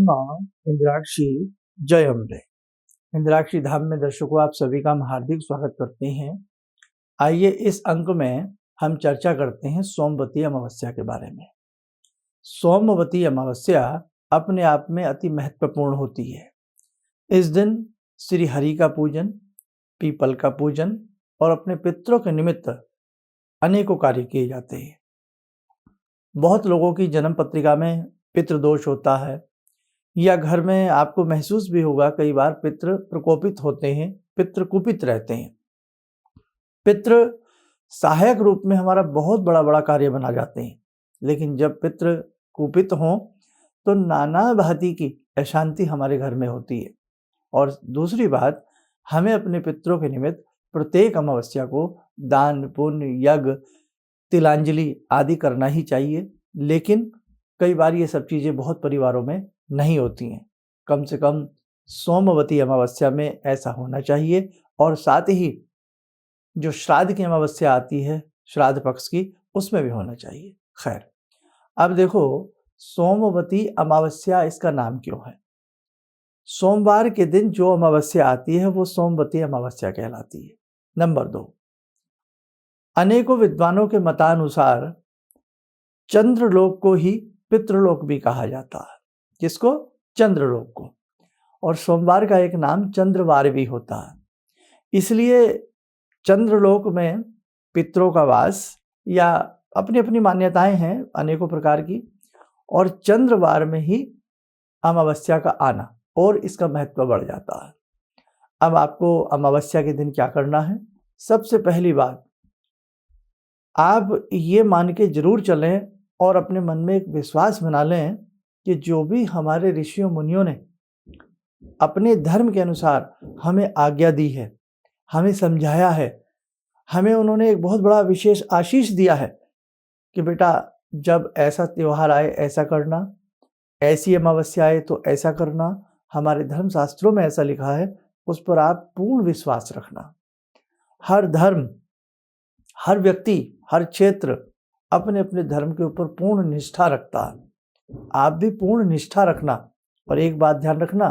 माँ इंद्राक्षी जय अम्बे। इंद्राक्षी धाम में दर्शकों आप सभी का हम हार्दिक स्वागत करते हैं। आइए इस अंक में हम चर्चा करते हैं सोमवती अमावस्या के बारे में। सोमवती अमावस्या अपने आप में अति महत्वपूर्ण होती है। इस दिन श्री हरि का पूजन, पीपल का पूजन और अपने पितरों के निमित्त अनेकों कार्य किए जाते हैं। बहुत लोगों की जन्म पत्रिका में पितृदोष होता है, या घर में आपको महसूस भी होगा कई बार पितृ प्रकोपित होते हैं, पितृ कुपित रहते हैं। पितृ सहायक रूप में हमारा बहुत बड़ा कार्य बना जाते हैं, लेकिन जब पितृ कुपित हों तो नाना भांति की अशांति हमारे घर में होती है। और दूसरी बात, हमें अपने पितरों के निमित्त प्रत्येक अमावस्या को दान, पुण्य, यज्ञ, तिलांजलि आदि करना ही चाहिए। लेकिन कई बार ये सब चीज़ें बहुत परिवारों में नहीं होती हैं। कम से कम सोमवती अमावस्या में ऐसा होना चाहिए। और साथ ही जो श्राद्ध की अमावस्या आती है, श्राद्ध पक्ष की, उसमें भी होना चाहिए। खैर, अब देखो सोमवती अमावस्या इसका नाम क्यों है। सोमवार के दिन जो अमावस्या आती है वो सोमवती अमावस्या कहलाती है। नंबर 2, अनेकों विद्वानों के मतानुसार चंद्रलोक को ही पितृलोक भी कहा जाता है। किसको? चंद्रलोक को। और सोमवार का एक नाम चंद्रवार भी होता है। इसलिए चंद्रलोक में पितरों का वास, या अपनी अपनी मान्यताएं हैं अनेकों प्रकार की, और चंद्रवार में ही अमावस्या का आना और इसका महत्व बढ़ जाता है। अब आपको अमावस्या के दिन क्या करना है? सबसे पहली बात, आप ये मान के जरूर चलें और अपने मन में एक विश्वास बना लें कि जो भी हमारे ऋषियों मुनियों ने अपने धर्म के अनुसार हमें आज्ञा दी है, हमें समझाया है, हमें उन्होंने एक बहुत बड़ा विशेष आशीष दिया है कि बेटा जब ऐसा त्यौहार आए ऐसा करना, ऐसी अमावस्या आए तो ऐसा करना, हमारे धर्म शास्त्रों में ऐसा लिखा है, उस पर आप पूर्ण विश्वास रखना। हर धर्म, हर व्यक्ति, हर क्षेत्र अपने अपने धर्म के ऊपर पूर्ण निष्ठा रखता है। आप भी पूर्ण निष्ठा रखना। और एक बात ध्यान रखना,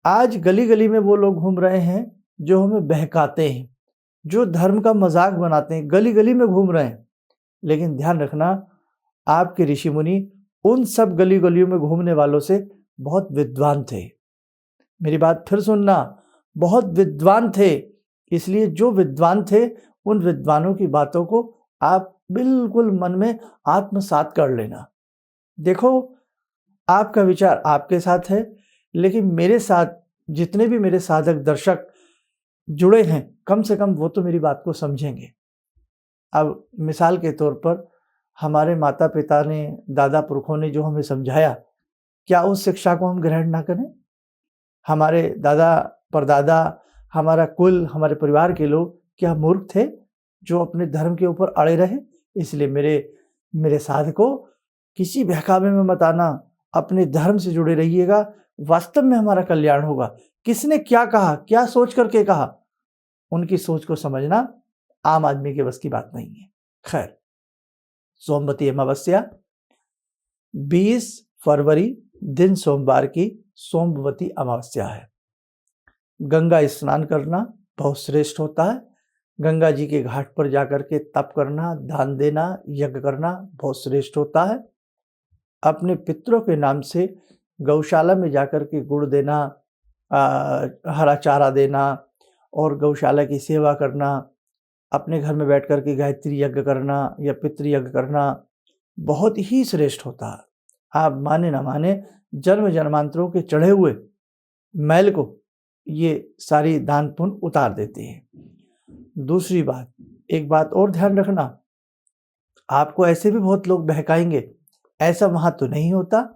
आज गली गली में वो लोग घूम रहे हैं जो हमें बहकाते हैं, जो धर्म का मजाक बनाते हैं, गली गली में घूम रहे हैं। लेकिन ध्यान रखना, आपके ऋषि मुनि उन सब गली गलियों में घूमने वालों से बहुत विद्वान थे। मेरी बात फिर सुनना, बहुत विद्वान थे। इसलिए जो विद्वान थे उन विद्वानों की बातों को आप बिल्कुल मन में आत्मसात कर लेना। देखो, आपका विचार आपके साथ है, लेकिन मेरे साथ जितने भी मेरे साधक दर्शक जुड़े हैं, कम से कम वो तो मेरी बात को समझेंगे। अब मिसाल के तौर पर हमारे माता पिता ने, दादा पुरखों ने जो हमें समझाया, क्या उस शिक्षा को हम ग्रहण ना करें? हमारे दादा परदादा, हमारा कुल, हमारे परिवार के लोग क्या मूर्ख थे जो अपने धर्म के ऊपर अड़े रहे? इसलिए मेरे साधकों, किसी बहकावे में मत आना, अपने धर्म से जुड़े रहिएगा। वास्तव में हमारा कल्याण होगा। किसने क्या कहा, क्या सोच करके कहा, उनकी सोच को समझना आम आदमी के बस की बात नहीं है। खैर, सोमवती अमावस्या 20 फरवरी दिन सोमवार की सोमवती अमावस्या है। गंगा स्नान करना बहुत श्रेष्ठ होता है। गंगा जी के घाट पर जाकर के तप करना, दान देना, यज्ञ करना बहुत श्रेष्ठ होता है। अपने पितरों के नाम से गौशाला में जाकर के गुड़ देना, हरा चारा देना और गौशाला की सेवा करना, अपने घर में बैठ कर के गायत्री यज्ञ करना या पितृ यज्ञ करना बहुत ही श्रेष्ठ होता है। आप माने ना माने, जन्म जन्मांतरों के चढ़े हुए मैल को ये सारी दान पुण्य उतार देते हैं। दूसरी बात, एक बात और ध्यान रखना, आपको ऐसे भी बहुत लोग बहकाएंगे, ऐसा वहां तो नहीं होता,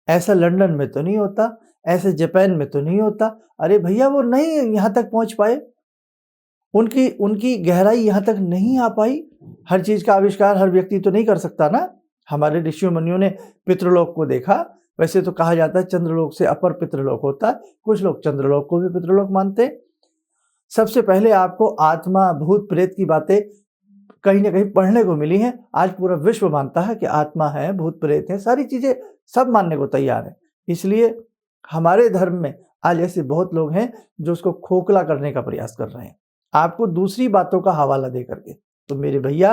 ऐसा लंदन में तो नहीं होता, ऐसे जापान में तो नहीं होता। अरे भैया, वो नहीं यहाँ तक पहुंच पाए, उनकी गहराई यहाँ तक नहीं आ पाई। हर चीज का आविष्कार हर व्यक्ति तो नहीं कर सकता ना। हमारे ऋषियों मुनियों ने पितृलोक को देखा। वैसे तो कहा जाता है चंद्रलोक से अपर पितृलोक होता है। कुछ लोग चंद्रलोक को भी पितृलोक मानते हैं। सबसे पहले आपको आत्मा, भूत प्रेत की बातें कहीं ना कहीं पढ़ने को मिली हैं। आज पूरा विश्व मानता है कि आत्मा है, भूत प्रेत है, सारी चीजें सब मानने को तैयार है। इसलिए हमारे धर्म में आज ऐसे बहुत लोग हैं जो उसको खोखला करने का प्रयास कर रहे हैं, आपको दूसरी बातों का हवाला दे करके। तो मेरे भैया,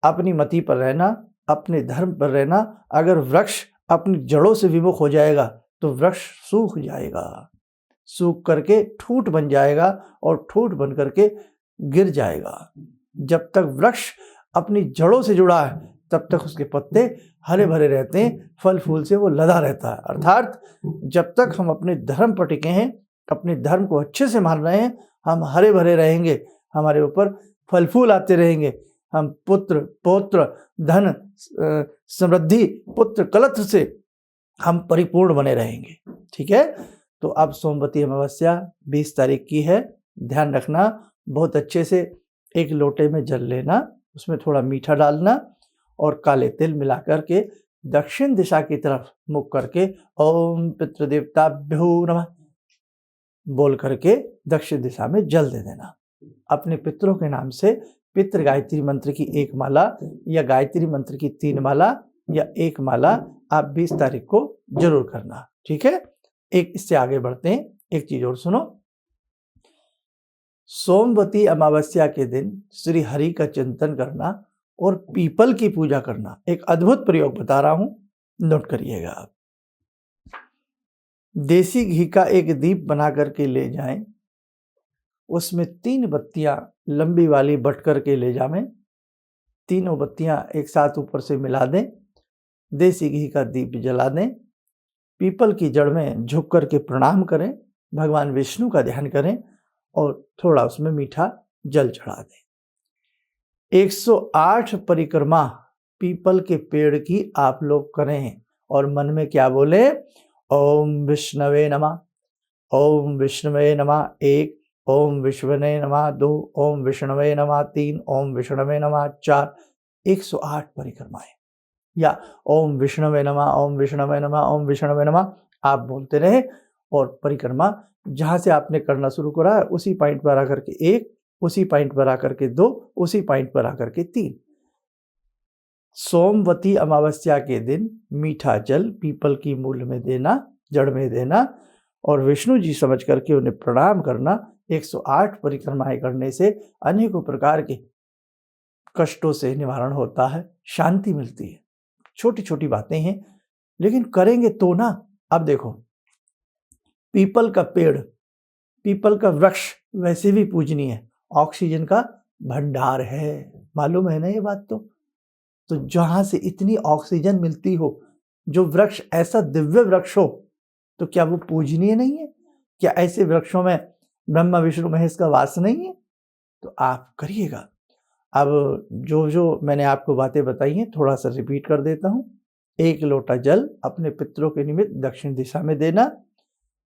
अपनी मति पर रहना, अपने धर्म पर रहना। अगर वृक्ष अपनी जड़ों से विमुख हो जाएगा तो वृक्ष सूख जाएगा, सूख करके ठूंठ बन जाएगा और ठूंठ बन करके गिर जाएगा। जब तक वृक्ष अपनी जड़ों से जुड़ा है तब तक उसके पत्ते हरे भरे रहते हैं, फल फूल से वो लदा रहता है। अर्थात जब तक हम अपने धर्म पर टिके हैं, अपने धर्म को अच्छे से मान रहे हैं, हम हरे भरे रहेंगे, हमारे ऊपर फल फूल आते रहेंगे, हम पुत्र पौत्र धन समृद्धि पुत्र कलत्र से हम परिपूर्ण बने रहेंगे। ठीक है, तो अब सोमवती अमावस्या 20 तारीख की है। ध्यान रखना, बहुत अच्छे से एक लोटे में जल लेना, उसमें थोड़ा मीठा डालना और काले तिल मिला करके दक्षिण दिशा की तरफ मुख करके ओम पितृदेवताभ्यो नमः बोल करके दक्षिण दिशा में जल दे देना। अपने पितरों के नाम से पितृ गायत्री मंत्र की 1 माला या गायत्री मंत्र की 3 माला या 1 माला आप 20 तारीख को जरूर करना। ठीक है, एक इससे आगे बढ़ते हैं, एक चीज और सुनो। सोमवती अमावस्या के दिन श्री हरि का चिंतन करना और पीपल की पूजा करना, एक अद्भुत प्रयोग बता रहा हूं, नोट करिएगा आप। देसी घी का एक दीप बना करके ले जाएं, उसमें 3 बत्तियां लंबी वाली बट करके ले जाएं, तीनों बत्तियां एक साथ ऊपर से मिला दें, देसी घी का दीप जला दें, पीपल की जड़ में झुक करके प्रणाम करें, भगवान विष्णु का ध्यान करें और थोड़ा उसमें मीठा जल चढ़ा दें। 108 परिक्रमा पीपल के पेड़ की आप लोग करें और मन में क्या बोले? ओम विष्णवे नमः, ओम विष्णवे नमः 1, ओम विष्णवे नमः 2, ओम विष्णवे नमः 3, ओम विष्णवे नमः 4, 108 परिक्रमाएं, या ओम विष्णवे नमः, ओम विष्णवे नमः, ओम विष्णवे नमः आप बोलते रहे और परिक्रमा जहां से आपने करना शुरू करा है उसी पॉइंट पर आकर के 1, उसी पॉइंट पर आकर के 2, उसी पॉइंट पर आकर के 3। सोमवती अमावस्या के दिन मीठा जल पीपल की मूल में देना, जड़ में देना और विष्णु जी समझ करके उन्हें प्रणाम करना। 108 परिक्रमाएं करने से अनेकों प्रकार के कष्टों से निवारण होता है, शांति मिलती है। छोटी छोटी बातें हैं लेकिन करेंगे तो ना। अब देखो, पीपल का पेड़, पीपल का वृक्ष वैसे भी पूजनीय है, ऑक्सीजन का भंडार है, मालूम है ना ये बात? तो जहां से इतनी ऑक्सीजन मिलती हो, जो वृक्ष ऐसा दिव्य वृक्ष हो, तो क्या वो पूजनीय नहीं है? क्या ऐसे वृक्षों में ब्रह्मा विष्णु महेश का वास नहीं है? तो आप करिएगा। अब जो मैंने आपको बातें बताई हैं थोड़ा सा रिपीट कर देता हूँ। 1 लोटा जल अपने पितरों के निमित्त दक्षिण दिशा में देना।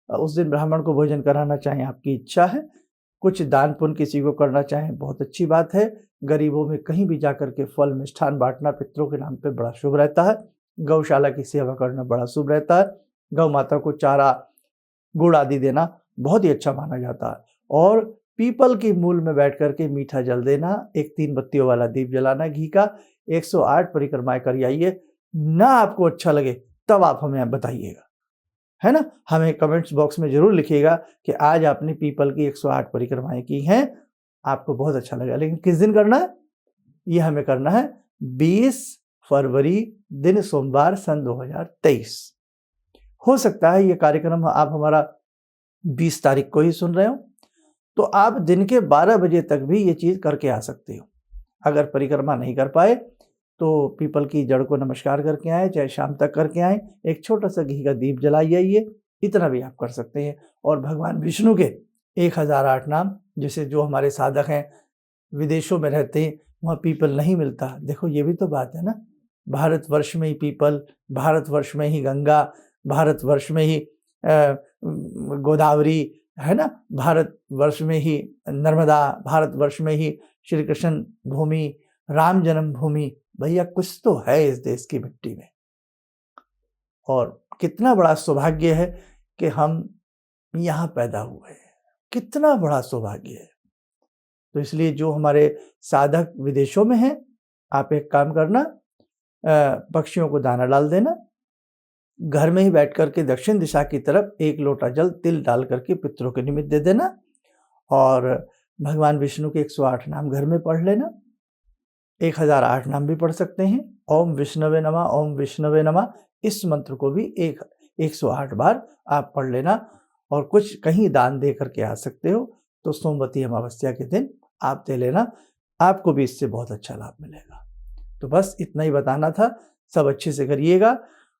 उस दिन ब्राह्मण को भोजन कराना चाहें आपकी इच्छा है, कुछ दान पुण्य किसी को करना चाहें बहुत अच्छी बात है। गरीबों में कहीं भी जाकर के फल मिष्ठान बांटना पितरों के नाम पे बड़ा शुभ रहता है। गौशाला की सेवा करना बड़ा शुभ रहता है। गौ माता को चारा गुड़ आदि देना बहुत ही अच्छा माना जाता है। और पीपल की मूल में बैठ करके मीठा जल देना, एक 3 बत्तियों वाला दीप जलाना घी का, 108 परिक्रमाएं कर आइए। ना आपको अच्छा लगे तब आप हमें बताइएगा, है ना? हमें कमेंट्स बॉक्स में जरूर लिखिएगा कि आज आपने पीपल की 108 परिक्रमाएं की हैं, आपको बहुत अच्छा लगा। लेकिन किस दिन करना है? ये हमें करना है 20 फरवरी दिन सोमवार सन 2023। हो सकता है ये कार्यक्रम आप हमारा 20 तारीख को ही सुन रहे हो, तो आप दिन के 12 बजे तक भी ये चीज करके आ सकते हो। अगर परिक्रमा नहीं कर पाए तो पीपल की जड़ को नमस्कार करके आए, चाहे शाम तक करके आए, एक छोटा सा घी का दीप जलाई आइए, इतना भी आप कर सकते हैं। और भगवान विष्णु के 1008 नाम, जैसे जो हमारे साधक हैं विदेशों में रहते हैं, वहाँ पीपल नहीं मिलता। देखो ये भी तो बात है ना, भारतवर्ष में ही पीपल, भारतवर्ष में ही गंगा, भारतवर्ष में ही गोदावरी, है ना, भारतवर्ष में ही नर्मदा, भारतवर्ष में ही श्री कृष्ण भूमि, राम जन्मभूमि। भैया कुछ तो है इस देश की मिट्टी में, और कितना बड़ा सौभाग्य है कि हम यहाँ पैदा हुए हैं, कितना बड़ा सौभाग्य है। तो इसलिए जो हमारे साधक विदेशों में हैं, आप एक काम करना, पक्षियों को दाना डाल देना, घर में ही बैठ करके दक्षिण दिशा की तरफ 1 लोटा जल तिल डाल करके पितरों के निमित्त दे देना और भगवान विष्णु के 108 नाम घर में पढ़ लेना। 1008 नाम भी पढ़ सकते हैं। ओम विष्णवे नमः, ओम विष्णवे नमः, इस मंत्र को भी 108 बार आप पढ़ लेना और कुछ कहीं दान दे करके आ सकते हो तो सोमवती अमावस्या के दिन आप दे लेना, आपको भी इससे बहुत अच्छा लाभ मिलेगा। तो बस इतना ही बताना था। सब अच्छे से करिएगा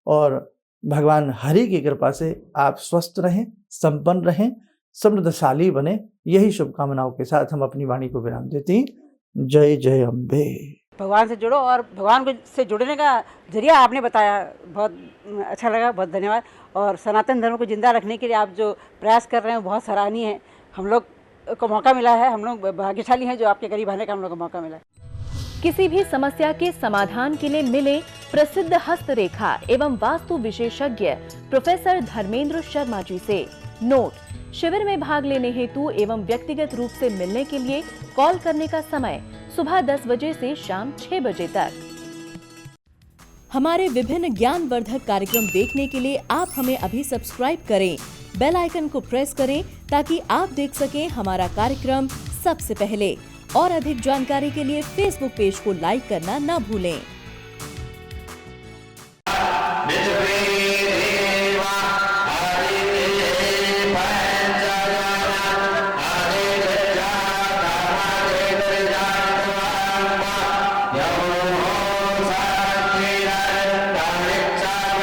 और भगवान हरि की कृपा से आप स्वस्थ रहें, संपन्न रहें, समृद्धशाली बने, यही शुभकामनाओं के साथ हम अपनी वाणी को विराम देते हैं। जय जय अम्बे। भगवान से जुड़ो और भगवान से जुड़ने का जरिया आपने बताया, बहुत अच्छा लगा, बहुत धन्यवाद। और सनातन धर्म को जिंदा रखने के लिए आप जो प्रयास कर रहे हैं बहुत सराहनीय है। हम लोग को मौका मिला है, हम लोग भाग्यशाली हैं जो आपके करीब आने का हम लोग को मौका मिला है। किसी भी समस्या के समाधान के लिए मिले प्रसिद्ध हस्तरेखा एवं वास्तु विशेषज्ञ प्रोफेसर धर्मेंद्र शर्मा जी से। नोट: शिविर में भाग लेने हेतु एवं व्यक्तिगत रूप से मिलने के लिए कॉल करने का समय सुबह 10 बजे से शाम 6 बजे तक। हमारे विभिन्न ज्ञानवर्धक कार्यक्रम देखने के लिए आप हमें अभी सब्सक्राइब करें, बेल आइकन को प्रेस करें ताकि आप देख सकें हमारा कार्यक्रम सबसे पहले। और अधिक जानकारी के लिए फेसबुक पेज को लाइक करना न भूलें।